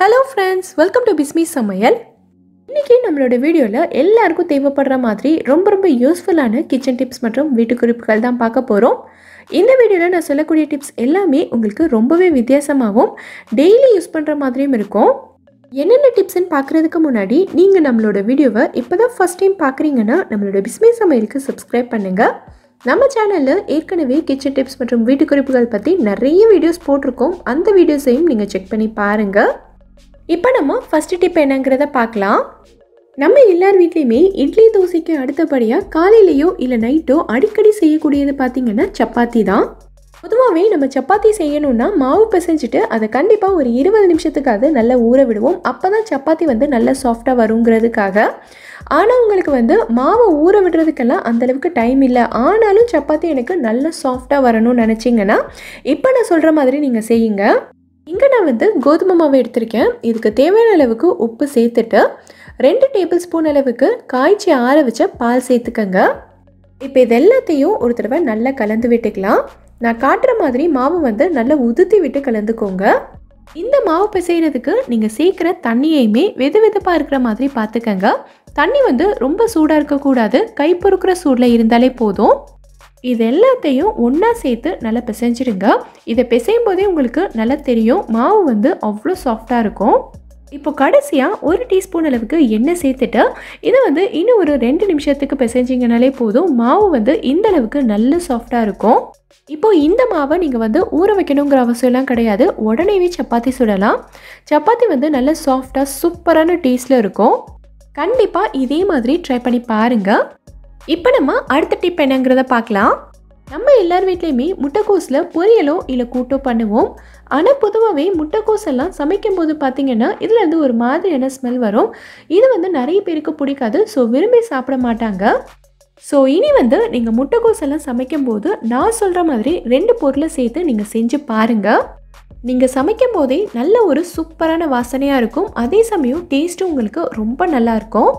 Hello friends, welcome to Samayal. இன்னைக்கு நம்மளோட வீடியோல எல்லாருக்கும் தேவைப்படுற மாதிரி ரொம்ப யூஸ்ஃபுல்லான கிச்சன் டிப்ஸ் மற்றும் வீட்டு குறிப்புகள் தான் பார்க்க போறோம். இந்த வீடியோல நான் சொல்லக்கூடிய டிப்ஸ் எல்லாமே உங்களுக்கு ரொம்பவே வித்தியாசமாகவும் டெய்லி யூஸ் பண்ற மாதிரியும் இருக்கும். என்னென்ன டிப்ஸ்னு பார்க்கிறதுக்கு முன்னாடி நீங்க நம்மளோட வீடியோவை இப்போதான் ஃபர்ஸ்ட் டைம் பார்க்குறீங்கன்னா நம்மளோட சமையலுக்கு சப்ஸ்கிரைப் பண்ணுங்க. நம்ம சேனல்ல ஏற்கனவே கிச்சன் டிப்ஸ் மற்றும் வீட்டு குறிப்புகள் பத்தி நிறைய வீடியோஸ் போட்டிருக்கோம். அந்த வீடியோஸையும் நீங்க செக் பண்ணி பாருங்க. இப்போ நம்ம ஃபர்ஸ்ட் டிப் என்னங்கிறத பார்க்கலாம். நம்ம எல்லார் வீட்லேயுமே இட்லி தோசைக்கு அடுத்தபடியாக காலையிலையோ இல்லை நைட்டோ அடிக்கடி செய்யக்கூடியது பார்த்திங்கன்னா சப்பாத்தி தான். பொதுவாகவே நம்ம சப்பாத்தி செய்யணும்னா மாவு பிசைஞ்சிட்டு அதை கண்டிப்பாக ஒரு 20 நிமிஷத்துக்காவது நல்லா ஊற விடுவோம். அப்போ தான் சப்பாத்தி நல்லா சாஃப்டாக வருங்கிறதுக்காக. ஆனால் உங்களுக்கு மாவை ஊற விடுறதுக்கெல்லாம் அந்தளவுக்கு டைம் இல்லை. ஆனாலும் சப்பாத்தி எனக்கு நல்லா சாஃப்டாக வரணும்னு நினச்சிங்கன்னா இப்போ நான் சொல்கிற மாதிரி நீங்கள் செய்யுங்க. இங்கே நான் கோதுமை மாவு எடுத்திருக்கேன். இதுக்கு தேவையான அளவுக்கு உப்பு சேர்த்துட்டு 2 டேபிள் ஸ்பூன் அளவுக்கு காய்ச்சி ஆற வச்ச பால் சேர்த்துக்கங்க. இப்போ இது எல்லாத்தையும் ஒரு தடவை நல்லா கலந்து விட்டுக்கலாம். நான் காட்டுற மாதிரி மாவு நல்லா உதுத்தி விட்டு கலந்துக்கோங்க. இந்த மாவு பிசைகிறதுக்கு நீங்கள் சேர்க்குற தண்ணியையுமே வெதுவெதுப்பாக இருக்கிற மாதிரி பார்த்துக்கங்க. தண்ணி ரொம்ப சூடாக இருக்கக்கூடாது, கை பொறுக்கிற சூடில் இருந்தாலே போதும். இது எல்லாத்தையும் ஒன்றா சேர்த்து நல்லா பிசைஞ்சிடுங்க. இதை பிசையும் போதே உங்களுக்கு நல்லா தெரியும் மாவு அவ்வளோ சாஃப்டாக இருக்கும். இப்போ கடைசியாக 1 டீஸ்பூன் அளவுக்கு எண்ணெய் சேர்த்துட்டு இதை இன்னும் ஒரு 2 நிமிஷத்துக்கு பிசைஞ்சிங்கனாலே போதும். மாவு இந்த அளவுக்கு நல்ல சாஃப்டாக இருக்கும். இப்போ இந்த மாவை நீங்கள் ஊற வைக்கணுங்கிற அவசியம்லாம் கிடையாது. உடனேவே சப்பாத்தி சுடலாம். சப்பாத்தி நல்ல சாஃப்டாக சூப்பரான டேஸ்ட்டில் இருக்கும். கண்டிப்பாக இதே மாதிரி ட்ரை பண்ணி பாருங்கள். இப்போ நம்ம அடுத்த டிப் என்னங்கிறத பார்க்கலாம். நம்ம எல்லார் வீட்லேயுமே முட்டைக்கோஸில் பொரியலோ இல்லை கூட்டோ பண்ணுவோம். ஆனால் பொதுவாகவே முட்டைக்கோஸ் எல்லாம் சமைக்கும் போது பார்த்திங்கன்னா இதுலேருந்து ஒரு மாதிரியான ஸ்மெல் வரும். இது நிறைய பேருக்கு பிடிக்காது. ஸோ விரும்பி சாப்பிட மாட்டாங்க. ஸோ இனி நீங்கள் முட்டைக்கோஸ் எல்லாம் சமைக்கும் போது நான் சொல்கிற மாதிரி 2 பொருளை சேர்த்து நீங்கள் செஞ்சு பாருங்கள். நீங்கள் சமைக்கும் போதே நல்ல ஒரு சூப்பரான வாசனையாக இருக்கும். அதே சமயம் டேஸ்ட்டும் உங்களுக்கு ரொம்ப நல்லாயிருக்கும்.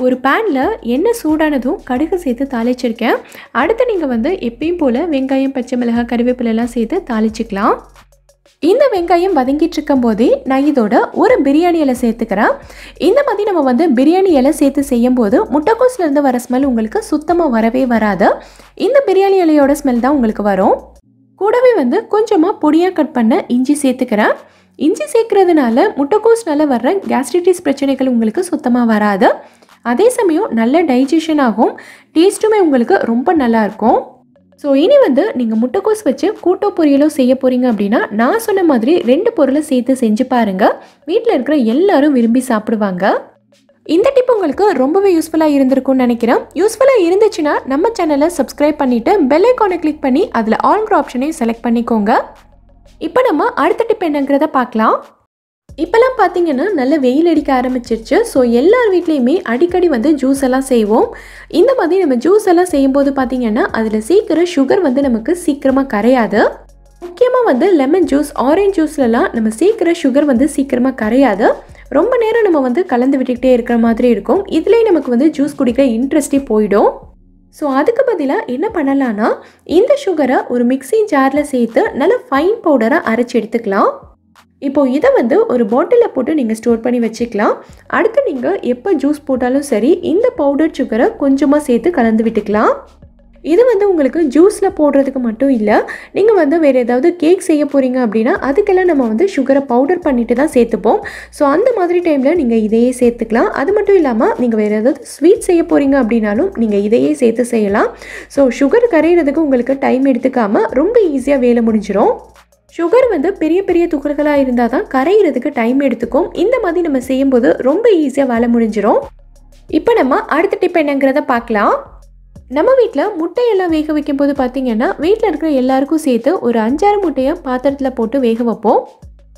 ஒரு பேனில் எண்ணெய் சூடானதும் கடுகு சேர்த்து தாளிச்சிருக்கேன். அடுத்து நீங்கள் எப்பயும் போல் வெங்காயம், பச்சை மிளகாய், கருவேப்பிலெல்லாம் சேர்த்து தாளிச்சிக்கலாம். இந்த வெங்காயம் வதங்கிட்டு இருக்கும் போதே நான் இதோட ஒரு பிரியாணி இலை சேர்த்துக்கிறேன். இந்த மாதிரி நம்ம பிரியாணி இலை சேர்த்து செய்யும் போது முட்டைக்கோஸ்லேருந்து வர ஸ்மெல் உங்களுக்கு சுத்தமாக வரவே வராது. இந்த பிரியாணி இலையோட ஸ்மெல் தான் உங்களுக்கு வரும். கூடவே கொஞ்சமாக பொடியாக கட் பண்ண இஞ்சி சேர்த்துக்கிறேன். இஞ்சி சேர்க்கறதுனால முட்டைக்கோஸ்னால வர்ற கேஸ்ட்ரைட்டிஸ் பிரச்சனைகள் உங்களுக்கு சுத்தமாக வராது. அதே சமயம் நல்ல டைஜஷன் ஆகும். டேஸ்ட்டுமே உங்களுக்கு ரொம்ப நல்லாயிருக்கும். ஸோ இனி நீங்கள் முட்டைக்கோஸ் வச்சு கூட்டோ பொரியலோ செய்ய போகிறீங்க அப்படின்னா நான் சொன்ன மாதிரி 2 பொருளை சேர்த்து செஞ்சு பாருங்கள். வீட்டில் இருக்கிற எல்லாரும் விரும்பி சாப்பிடுவாங்க. இந்த டிப் உங்களுக்கு ரொம்பவே யூஸ்ஃபுல்லாக இருந்திருக்கும்னு நினைக்கிறேன். யூஸ்ஃபுல்லாக இருந்துச்சுன்னா நம்ம சேனலை சப்ஸ்கிரைப் பண்ணிவிட்டு பெல் ஐக்கானை கிளிக் பண்ணி அதில் ஆல்ங்கிற ஆப்ஷனையும் செலக்ட் பண்ணிக்கோங்க. இப்போ நம்ம அடுத்த டிப் என்னங்கிறத பார்க்கலாம். இப்போல்லாம் பார்த்தீங்கன்னா நல்ல வெயில் அடிக்க ஆரம்பிச்சிருச்சு. ஸோ எல்லார் வீட்லேயுமே அடிக்கடி ஜூஸ் எல்லாம் செய்வோம். இந்த மாதிரி நம்ம ஜூஸ் எல்லாம் செய்யும்போது பார்த்தீங்கன்னா அதில் சீக்கிரம் சுகர் நமக்கு சீக்கிரமாக கரையாது. முக்கியமாக லெமன் ஜூஸ், ஆரஞ்சு ஜூஸ்லலாம் நம்ம சீக்கிரம் சுகர் சீக்கிரமாக கரையாது. ரொம்ப நேரம் நம்ம கலந்து விட்டுக்கிட்டே இருக்கிற மாதிரி இருக்கும். இதுலேயே நமக்கு ஜூஸ் குடிக்கிற இன்ட்ரெஸ்டே போயிடும். ஸோ அதுக்கு பதிலாக என்ன பண்ணலான்னா இந்த சுகரை ஒரு மிக்ஸி ஜாரில் சேர்த்து நல்ல ஃபைன் பவுடராக அரைச்சி எடுத்துக்கலாம். இப்போது இதை ஒரு பாட்டிலில் போட்டு நீங்கள் ஸ்டோர் பண்ணி வச்சுக்கலாம். அடுத்து நீங்கள் எப்போ ஜூஸ் போட்டாலும் சரி இந்த பவுடர் சுகரை கொஞ்சமாக சேர்த்து கலந்து விட்டுக்கலாம். இது உங்களுக்கு ஜூஸில் போடுறதுக்கு மட்டும் இல்லை, நீங்கள் வேறு ஏதாவது கேக் செய்ய போகிறீங்க அப்படின்னா அதுக்கெல்லாம் நம்ம சுகரை பவுடர் பண்ணிட்டு தான் சேர்த்துப்போம். ஸோ அந்த மாதிரி டைமில் நீங்கள் இதையே சேர்த்துக்கலாம். அது மட்டும் இல்லாமல் நீங்கள் வேறு ஏதாவது ஸ்வீட் செய்ய போகிறீங்க அப்படின்னாலும் நீங்கள் இதையே சேர்த்து செய்யலாம். ஸோ சுகர் கரையிறதுக்கு உங்களுக்கு டைம் எடுத்துக்காமல் ரொம்ப ஈஸியாக வேலை முடிஞ்சிடும். சுகர் பெரிய பெரிய துகள்களாக இருந்தால் தான் கரையிறதுக்கு டைம் எடுத்துக்கும். இந்த மாதிரி நம்ம செய்யும்போது ரொம்ப ஈஸியாக வேலை முடிஞ்சிடும். இப்போ நம்ம அடுத்த டிப் என்னங்கிறத பார்க்கலாம். நம்ம வீட்டில் முட்டையெல்லாம் வேக வைக்கும் போது பார்த்திங்கன்னா வீட்டில் இருக்கிற எல்லாருக்கும் சேர்த்து ஒரு 5-6 முட்டையை பாத்திரத்தில் போட்டு வேக வைப்போம்.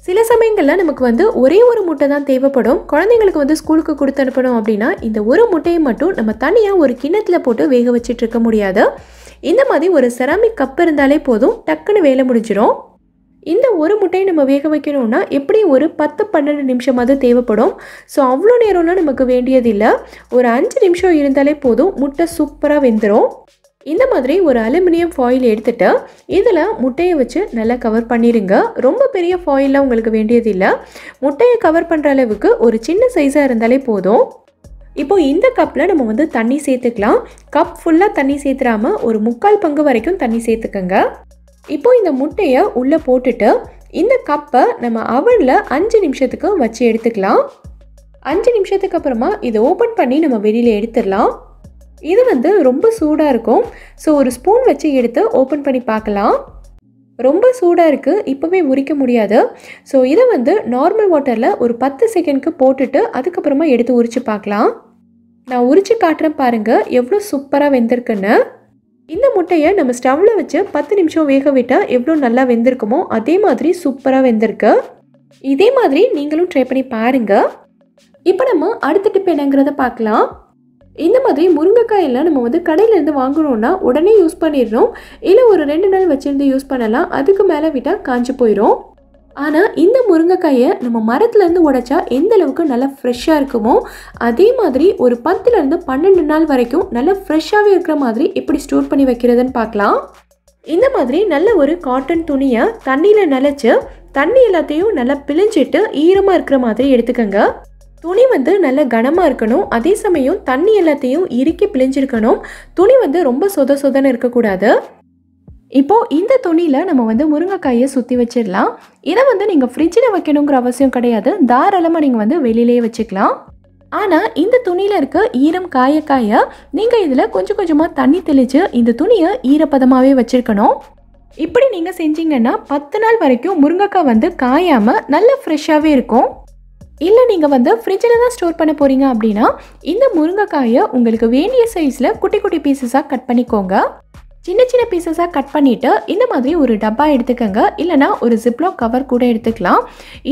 சில சமயங்களில் நமக்கு ஒரே ஒரு முட்டை தான் தேவைப்படும். குழந்தைங்களுக்கு ஸ்கூலுக்கு கொடுத்து அனுப்பணும் அப்படின்னா இந்த ஒரு முட்டையை மட்டும் நம்ம தனியாக ஒரு கிண்ணத்தில் போட்டு வேக வச்சுட்டு இருக்க முடியாது. இந்த மாதிரி ஒரு செராமிக் கப் இருந்தாலே போதும், டக்குன்னு வேலை முடிஞ்சிடும். இந்த ஒரு முட்டையை நம்ம வேக வைக்கணும்னா எப்படி ஒரு 10-12 நிமிஷமாவது தேவைப்படும். ஸோ அவ்வளோ நேரம்லாம் நமக்கு வேண்டியதில்லை. ஒரு 5 நிமிஷம் இருந்தாலே போதும், முட்டை சூப்பராக வெந்துடும். இந்த மாதிரி ஒரு அலுமினியம் ஃபாயில் எடுத்துட்டு இதில் முட்டையை வச்சு நல்லா கவர் பண்ணிடுங்க. ரொம்ப பெரிய ஃபாயிலாம் உங்களுக்கு வேண்டியதில்லை. முட்டையை கவர் பண்ணுற அளவுக்கு ஒரு சின்ன சைஸாக இருந்தாலே போதும். இப்போ இந்த கப்பில் நம்ம வந்து தண்ணி சேர்த்துக்கலாம். கப் ஃபுல்லாக தண்ணி சேர்த்துறாமல் ஒரு 3/4 பங்கு வரைக்கும் தண்ணி சேர்த்துக்கங்க. இப்போ இந்த முட்டையை உள்ளே போட்டுட்டு இந்த கப்பை நம்ம அவனில் 5 நிமிஷத்துக்கு வச்சு எடுத்துக்கலாம். 5 நிமிஷத்துக்கு அப்புறமா இதை ஓப்பன் பண்ணி நம்ம வெளியில் எடுத்துடலாம். இது வந்து ரொம்ப சூடாக இருக்கும். ஸோ ஒரு ஸ்பூன் வச்சு எடுத்து ஓப்பன் பண்ணி பார்க்கலாம். ரொம்ப சூடாக இருக்குது, இப்போவே உரிக்க முடியாது. ஸோ இதை வந்து நார்மல் வாட்டரில் ஒரு 10 செகண்ட்க்கு போட்டுட்டு அதுக்கப்புறமா எடுத்து உரித்து பார்க்கலாம். நான் உரித்து காட்டுறேன் பாருங்கள் எவ்வளோ சூப்பராக வெந்திருக்குன்னு. இந்த முட்டையை நம்ம ஸ்டவ்வில் வச்சு 10 நிமிஷம் வேக விட்டால் எவ்வளோ நல்லா வெந்திருக்குமோ அதே மாதிரி சூப்பராக வெந்திருக்கு. இதே மாதிரி நீங்களும் ட்ரை பண்ணி பாருங்கள். இப்போ நம்ம அடுத்த டிப் என்னங்கிறத பார்க்கலாம். இந்த மாதிரி முருங்கைக்காயெல்லாம் நம்ம வந்து கடையிலேருந்து வாங்கணுன்னா உடனே யூஸ் பண்ணிடணும். இல்லை ஒரு 2 நாள் வச்சுருந்து யூஸ் பண்ணலாம். அதுக்கு மேலே விட்டால் காஞ்சி போயிடும். ஆனால் இந்த முருங்கைக்காயை நம்ம மரத்துலேருந்து உடைச்சா எந்த அளவுக்கு நல்லா ஃப்ரெஷ்ஷாக இருக்குமோ அதே மாதிரி ஒரு 10லேருந்து 12 நாள் வரைக்கும் நல்லா ஃப்ரெஷ்ஷாகவே இருக்கிற மாதிரி எப்படி ஸ்டோர் பண்ணி வைக்கிறதுன்னு பார்க்கலாம். இந்த மாதிரி நல்ல ஒரு காட்டன் துணியை தண்ணியில் நனைச்சு தண்ணி எல்லாத்தையும் நல்லா பிழிஞ்சிட்டு ஈரமாக இருக்கிற மாதிரி எடுத்துக்கோங்க. துணி வந்து நல்ல கனமாக இருக்கணும். அதே சமயம் தண்ணி எல்லாத்தையும் இறுக்கி பிழிஞ்சிருக்கணும். துணி வந்து ரொம்ப சொதன்னு இருக்கக்கூடாது. இப்போது இந்த துணியில் நம்ம வந்து முருங்கைக்காயை சுற்றி வச்சிடலாம். இதை வந்து நீங்கள் ஃப்ரிட்ஜில் வைக்கணுங்கிற அவசியம் கிடையாது. தாராளமாக நீங்கள் வந்து வெளியிலேயே வச்சுக்கலாம். ஆனால் இந்த துணியில் இருக்க ஈரம் காய நீங்கள் இதில் கொஞ்சம் கொஞ்சமாக தண்ணி தெளித்து இந்த துணியை ஈரப்பதமாகவே வச்சுருக்கணும். இப்படி நீங்கள் செஞ்சீங்கன்னா 10 நாள் வரைக்கும் முருங்கைக்காய் வந்து காயாமல் நல்லா ஃப்ரெஷ்ஷாகவே இருக்கும். இல்லை நீங்கள் வந்து ஃப்ரிட்ஜில் தான் ஸ்டோர் பண்ண போகிறீங்க அப்படின்னா இந்த முருங்கைக்காயை உங்களுக்கு வேண்டிய சைஸில் குட்டி குட்டி பீசஸாக கட் பண்ணிக்கோங்க. சின்ன பீசஸாக கட் பண்ணிவிட்டு இந்த மாதிரி ஒரு டப்பா எடுத்துக்கோங்க. இல்லைனா ஒரு ஜிப்லாக் கவர் கூட எடுத்துக்கலாம்.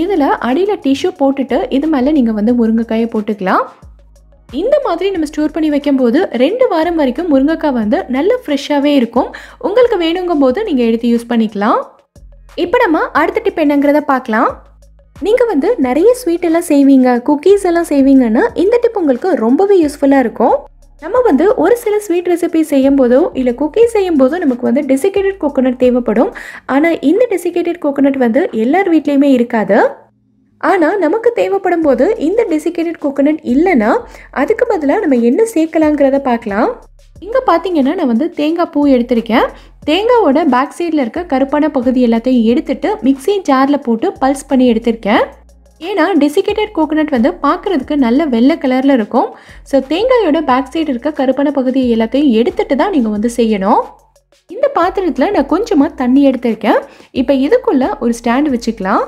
இதில் அடியில் டிஷ்யூ போட்டுட்டு இது மேலே நீங்கள் வந்து முருங்கைக்காயை போட்டுக்கலாம். இந்த மாதிரி நம்ம ஸ்டோர் பண்ணி வைக்கும்போது 2 வாரம் வரைக்கும் முருங்கைக்காய் வந்து நல்ல ஃப்ரெஷ்ஷாகவே இருக்கும். உங்களுக்கு வேணுங்கும் போது நீங்கள் எடுத்து யூஸ் பண்ணிக்கலாம். இப்போ நம்ம அடுத்த டிப் என்னங்கிறத பார்க்கலாம். நீங்கள் வந்து நிறைய ஸ்வீட் எல்லாம் செய்வீங்க, குக்கீஸ் எல்லாம் செய்வீங்கன்னா இந்த டிப் உங்களுக்கு ரொம்பவே யூஸ்ஃபுல்லாக இருக்கும். நம்ம வந்து ஒரு சில ஸ்வீட் ரெசிபி செய்யும் போதோ இல்லை குக்கீஸ் செய்யும் போதோ நமக்கு வந்து டெசிகேட்டட் கோகோனட் தேவைப்படும். ஆனால் இந்த டெசிகேட்டட் கோகோனட் வந்து எல்லார் வீட்லேயுமே இருக்காது. ஆனால் நமக்கு தேவைப்படும் போது இந்த டெசிகேட்டட் கோகோனட் இல்லைன்னா அதுக்கு பதிலாக நம்ம என்ன சேர்க்கலாங்கிறத பார்க்கலாம். இங்கே பார்த்தீங்கன்னா நான் வந்து தேங்காய் பூ எடுத்திருக்கேன். தேங்காவோட பேக் சைடில் இருக்க கருப்பான பகுதி எல்லாத்தையும் எடுத்துட்டு மிக்ஸி ஜாரில் போட்டு பல்ஸ் பண்ணி எடுத்திருக்கேன். ஏன்னா டெசிகேட்டட் கோகோனட் வந்து பார்க்குறதுக்கு நல்ல வெள்ளை கலரில் இருக்கும். ஸோ தேங்காயோட பேக் சைடு இருக்க கருப்பான பகுதி எல்லாத்தையும் எடுத்துட்டு தான் நீங்கள் வந்து செய்யணும். இந்த பாத்திரத்தில் நான் கொஞ்சமாக தண்ணி எடுத்திருக்கேன். இப்போ இதுக்குள்ளே ஒரு ஸ்டாண்டு வச்சுக்கலாம்.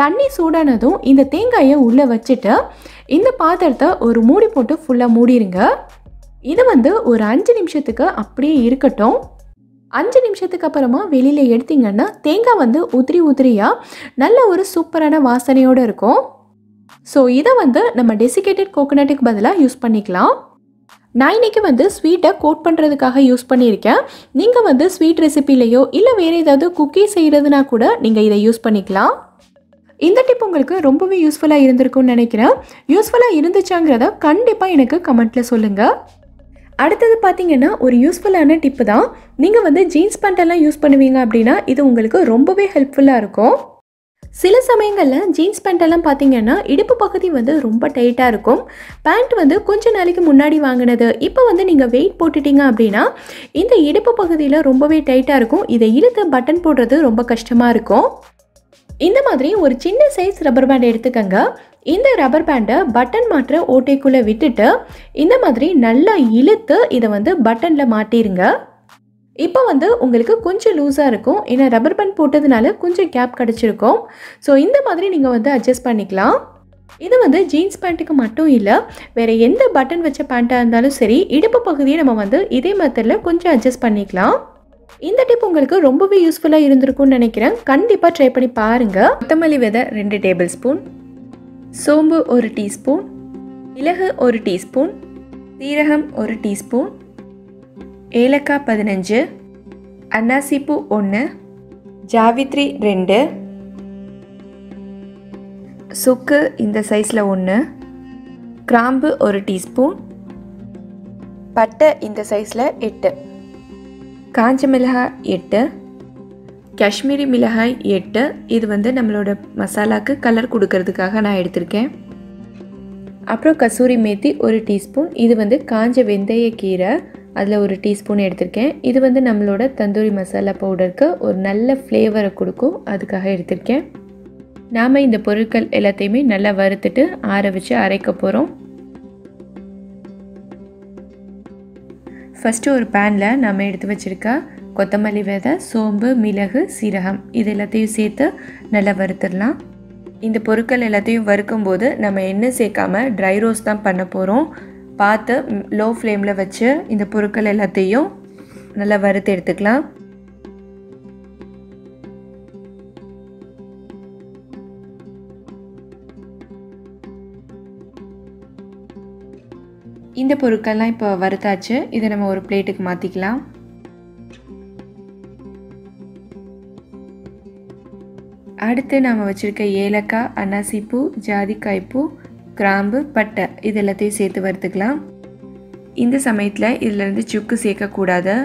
தண்ணி சூடானதும் இந்த தேங்காயை உள்ளே வச்சுட்டு இந்த பாத்திரத்தை ஒரு மூடி போட்டு ஃபுல்லாக மூடிடுங்க. இது வந்து ஒரு 5 நிமிஷத்துக்கு அப்படியே இருக்கட்டும். 5 நிமிஷத்துக்கு அப்புறமா வெளியில் எடுத்தீங்கன்னா தேங்காய் வந்து உதிரியாக நல்ல ஒரு சூப்பரான வாசனையோடு இருக்கும். ஸோ இதை வந்து நம்ம டெசிகேட்டட் கோகோனட்டுக்கு பதிலாக யூஸ் பண்ணிக்கலாம். நான் இன்றைக்கி வந்து ஸ்வீட்டை கோட் பண்ணுறதுக்காக யூஸ் பண்ணியிருக்கேன். நீங்கள் வந்து ஸ்வீட் ரெசிபிலையோ இல்லை வேறு ஏதாவது குக்கீ செய்கிறதுனா கூட நீங்கள் இதை யூஸ் பண்ணிக்கலாம். இந்த டிப் உங்களுக்கு ரொம்பவே யூஸ்ஃபுல்லாக இருந்திருக்கும்னு நினைக்கிறேன். யூஸ்ஃபுல்லாக இருந்துச்சாங்கிறத கண்டிப்பாக எனக்கு கமெண்ட்டில் சொல்லுங்கள். அடுத்தது பார்த்தீங்கன்னா ஒரு யூஸ்ஃபுல்லான டிப்பு தான். நீங்கள் வந்து ஜீன்ஸ் பேண்ட்டெல்லாம் யூஸ் பண்ணுவீங்க அப்படின்னா இது உங்களுக்கு ரொம்பவே ஹெல்ப்ஃபுல்லாக இருக்கும். சில சமயங்களில் ஜீன்ஸ் பேண்ட்டெல்லாம் பார்த்தீங்கன்னா இடுப்பு பகுதி வந்து ரொம்ப டைட்டாக இருக்கும். பேண்ட் வந்து கொஞ்சம் நாளைக்கு முன்னாடி வாங்கினது இப்போ வந்து நீங்கள் வெயிட் போட்டுட்டீங்க அப்படின்னா இந்த இடுப்பு பகுதியில் ரொம்பவே டைட்டாக இருக்கும். இதை இழுத்து பட்டன் போடுறது ரொம்ப கஷ்டமாக இருக்கும். இந்த மாதிரி ஒரு சின்ன சைஸ் ரப்பர் பேண்ட் எடுத்துக்கங்க. இந்த ரப்பர் பேண்டை பட்டன் மாற்ற ஓட்டைக்குள்ளே விட்டுட்டு இந்த மாதிரி நல்லா இழுத்து இதை வந்து பட்டனில் மாட்டிருங்க. இப்போ வந்து உங்களுக்கு கொஞ்சம் லூஸாக இருக்கும். ஏன்னா ரப்பர் பேண்ட் போட்டதுனால கொஞ்சம் கேப் கிடச்சிருக்கும். ஸோ இந்த மாதிரி நீங்கள் வந்து அட்ஜஸ்ட் பண்ணிக்கலாம். இது வந்து ஜீன்ஸ் பேண்ட்டுக்கு மட்டும் இல்லை, வேறு எந்த பட்டன் வச்ச பேண்ட்டாக இருந்தாலும் சரி இடுப்பு பகுதியை நம்ம வந்து இதே மெத்தடில் கொஞ்சம் அட்ஜஸ்ட் பண்ணிக்கலாம். இந்த டிப் உங்களுக்கு ரொம்பவே யூஸ்ஃபுல்லாக இருந்திருக்கும்னு நினைக்கிறேன். கண்டிப்பாக ட்ரை பண்ணி பாருங்கள். கொத்தமல்லி விதை 2 டேபிள் ஸ்பூன், சோம்பு 1 டீஸ்பூன், மிளகு 1 டீஸ்பூன், சீரகம் 1 டீஸ்பூன், ஏலக்காய் 15, அன்னாசிப்பூ 1, ஜாவித்ரி 2, சுக்கு இந்த சைஸில் 1, கிராம்பு 1 டீஸ்பூன், பட்டை இந்த சைஸில் 8. காஞ்ச மிளகாய் 8, காஷ்மீரி மிளகாய் 8. இது வந்து நம்மளோட மசாலாக்கு கலர் கொடுக்கறதுக்காக நான் எடுத்திருக்கேன். அப்புறம் கசூரி மேத்தி 1 டீஸ்பூன். இது வந்து காஞ்ச வெந்தய கீரை, அதில் 1 டீஸ்பூன் எடுத்திருக்கேன். இது வந்து நம்மளோட தந்தூரி மசாலா பவுடருக்கு ஒரு நல்ல ஃப்ளேவரை கொடுக்கும், அதுக்காக எடுத்திருக்கேன். நாம் இந்த பொருட்கள் எல்லாத்தையுமே நல்லா வறுத்துட்டு ஆற வச்சு அரைக்க போகிறோம். ஃபஸ்ட்டு ஒரு பேனில் நம்ம எடுத்து வச்சுருக்க கொத்தமல்லி விதை, சோம்பு, மிளகு, சீரகம் இது எல்லாத்தையும் சேர்த்து நல்லா வறுத்துடலாம். இந்த பொருட்கள் எல்லாத்தையும் வறுக்கும்போது நம்ம எண்ணெய் சேர்க்காம ட்ரை ரோஸ்ட் தான் பண்ண போகிறோம். பார்த்து லோ ஃப்ளேமில் வச்சு இந்த பொருட்கள் எல்லாத்தையும் நல்லா வறுத்து எடுத்துக்கலாம். இந்த பொருட்கள்லாம் இப்போ வறுத்தாச்சு. இதை நம்ம ஒரு பிளேட்டுக்கு மாற்றிக்கலாம். அடுத்து நாம் வச்சுருக்க ஏலக்காய், அன்னாசிப்பூ, ஜாதிக்காய்ப்பூ, கிராம்பு, பட்டை இது எல்லாத்தையும் சேர்த்து வறுத்துக்கலாம். இந்த சமயத்தில் இதிலேருந்து சுக்கு சேர்க்கக்கூடாது.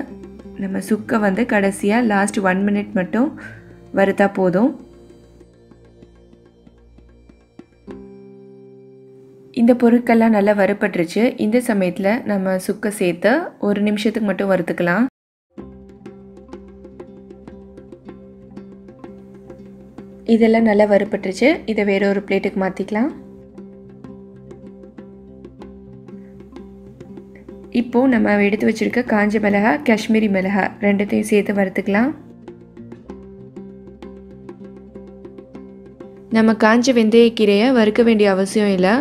நம்ம சுக்கை வந்து கடைசியாக லாஸ்ட் 1 மினிட் மட்டும் வறுத்தா போதும். இந்த பொருட்கள்லாம் நல்லா வறுபட்டுருச்சு. இந்த சமயத்தில் நம்ம சுக்கை சேர்த்து 1 நிமிஷத்துக்கு மட்டும் வறுத்துக்கலாம். இதெல்லாம் நல்லா வறுபட்டுருச்சு. இதை வேற ஒரு பிளேட்டுக்கு மாற்றிக்கலாம். இப்போது நம்ம எடுத்து வச்சுருக்க காஞ்ச மிளகாய், காஷ்மீரி மிளகாய் ரெண்டுத்தையும் சேர்த்து வறுத்துக்கலாம். நம்ம காஞ்ச வெந்தயக்கீரையை வறுக்க வேண்டிய அவசியம் இல்லை.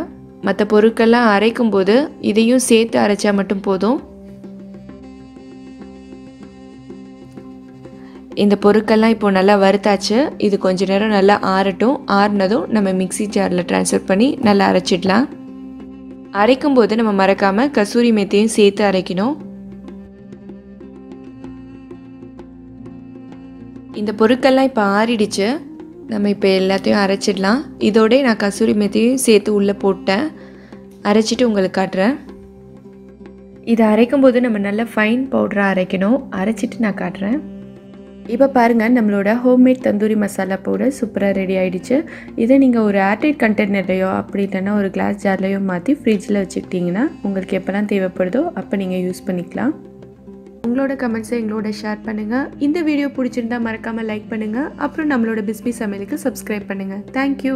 மற்ற பொருட்கள்லாம் அரைக்கும்போது இதையும் சேர்த்து அரைச்சா மட்டும் போதும். இந்த பொருட்கள்லாம் இப்போ நல்லா வறுத்தாச்சு. இது கொஞ்ச நேரம் நல்லா ஆறட்டும். ஆறுனதும் நம்ம மிக்ஸி ஜாரில் ட்ரான்ஸ்ஃபர் பண்ணி நல்லா அரைச்சிடலாம். அரைக்கும்போது நம்ம மறக்காமல் கசூரி மேத்தியும் சேர்த்து அரைக்கணும். இந்த பொருட்கள்லாம் இப்போ ஆறிடுச்சு. நம்ம இப்போ எல்லாத்தையும் அரைச்சிடலாம். இதோட நான் கசூரி மேத்தியும் சேர்த்து உள்ளே போட்டேன். அரைச்சிட்டு உங்களுக்கு காட்டுறேன். இதை அரைக்கும்போது நம்ம நல்லா ஃபைன் பவுடராக அரைக்கணும். அரைச்சிட்டு நான் காட்டுறேன். இப்போ பாருங்கள், நம்மளோட ஹோம்மேட் தந்தூரி மசாலா பவுடர் சூப்பராக ரெடி ஆகிடுச்சு. இதை நீங்கள் ஒரு ஏர்டைட் கண்டெய்னர்லையோ அப்படி இல்லைன்னா ஒரு கிளாஸ் ஜார்லையோ மாற்றி ஃப்ரிட்ஜில் வச்சுக்கிட்டிங்கன்னா உங்களுக்கு எப்போல்லாம் தேவைப்படுதோ அப்போ நீங்கள் யூஸ் பண்ணிக்கலாம். உங்களோட கமெண்ட்ஸை எங்களோட ஷேர் பண்ணுங்கள். இந்த வீடியோ பிடிச்சிருந்தா மறக்காமல் லைக் பண்ணுங்கள். அப்புறம் நம்மளோட பிஸ்மி சமையலுக்கு சப்ஸ்கிரைப் பண்ணுங்கள். தேங்க்யூ.